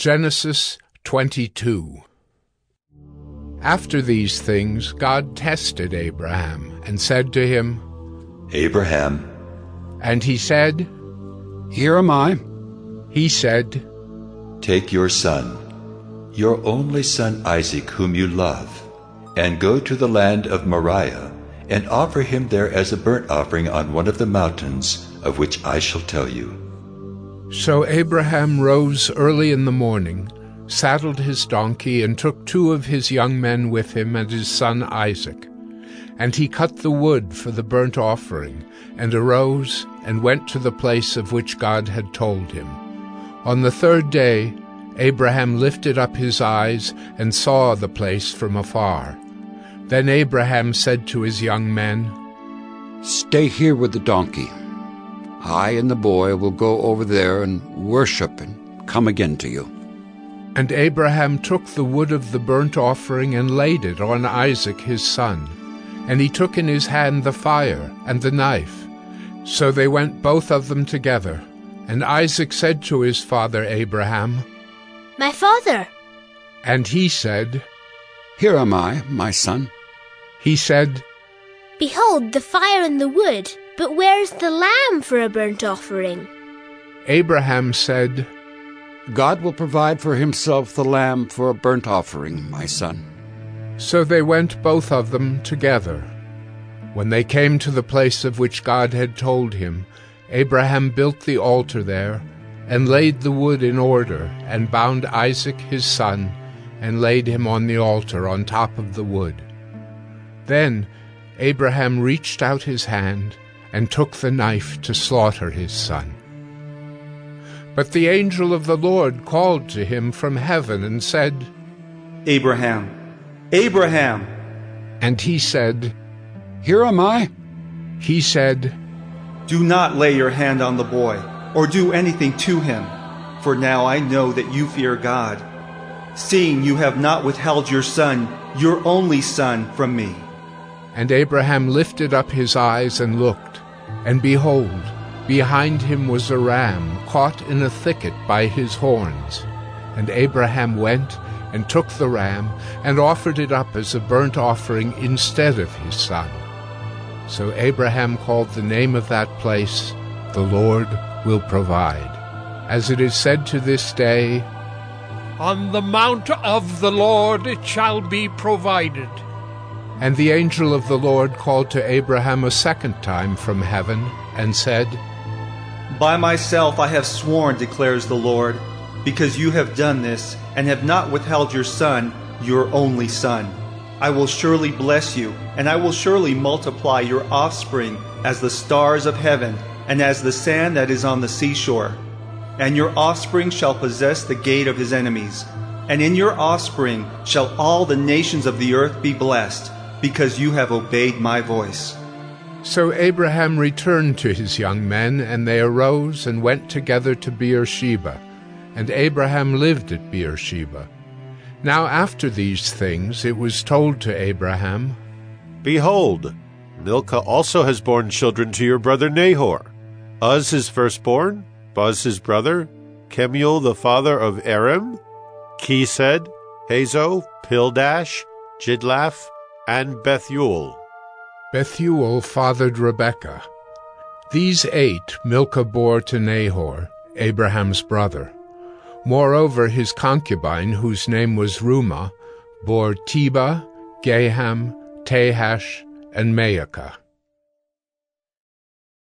Genesis 22. After these things, God tested Abraham and said to him, Abraham. And he said, Here am I. He said, Take your son, your only son Isaac, whom you love, and go to the land of Moriah, and offer him there as a burnt offering on one of the mountains of which I shall tell you. So Abraham rose early in the morning, saddled his donkey, and took 2 of his young men with him and his son Isaac. And he cut the wood for the burnt offering, and arose and went to the place of which God had told him. On the 3rd day, Abraham lifted up his eyes and saw the place from afar. Then Abraham said to his young men, Stay here with the donkey. I and the boy will go over there and worship and come again to you. And Abraham took the wood of the burnt offering and laid it on Isaac his son. And he took in his hand the fire and the knife. So they went both of them together. And Isaac said to his father Abraham, My father. And he said, Here am I, my son. He said, Behold the fire and the wood, but where is the lamb for a burnt offering? Abraham said, God will provide for himself the lamb for a burnt offering, my son. So they went both of them together. When they came to the place of which God had told him, Abraham built the altar there, and laid the wood in order, and bound Isaac his son, and laid him on the altar on top of the wood. Then Abraham reached out his hand, and took the knife to slaughter his son. But the angel of the Lord called to him from heaven and said, Abraham, Abraham! And he said, Here am I. He said, Do not lay your hand on the boy, or do anything to him, for now I know that you fear God, seeing you have not withheld your son, your only son, from me. And Abraham lifted up his eyes and looked, and behold, behind him was a ram caught in a thicket by his horns. And Abraham went and took the ram and offered it up as a burnt offering instead of his son. So Abraham called the name of that place, The Lord Will Provide. As it is said to this day, On the mount of the Lord it shall be provided. And the angel of the Lord called to Abraham a second time from heaven, and said, By myself I have sworn, declares the Lord, because you have done this, and have not withheld your son, your only son. I will surely bless you, and I will surely multiply your offspring as the stars of heaven, and as the sand that is on the seashore. And your offspring shall possess the gate of his enemies. And in your offspring shall all the nations of the earth be blessed, because you have obeyed my voice. So Abraham returned to his young men, and they arose and went together to Beersheba. And Abraham lived at Beersheba. Now after these things it was told to Abraham, Behold, Milcah also has borne children to your brother Nahor, Uz his firstborn, Buz his brother, Kemuel the father of Aram, Kesed, Hazo, Pildash, Jidlaph, and Bethuel. Bethuel fathered Rebekah. These 8 Milcah bore to Nahor, Abraham's brother. Moreover, his concubine, whose name was Reumah, bore Tebah, Gaham, Tahash, and Maacah.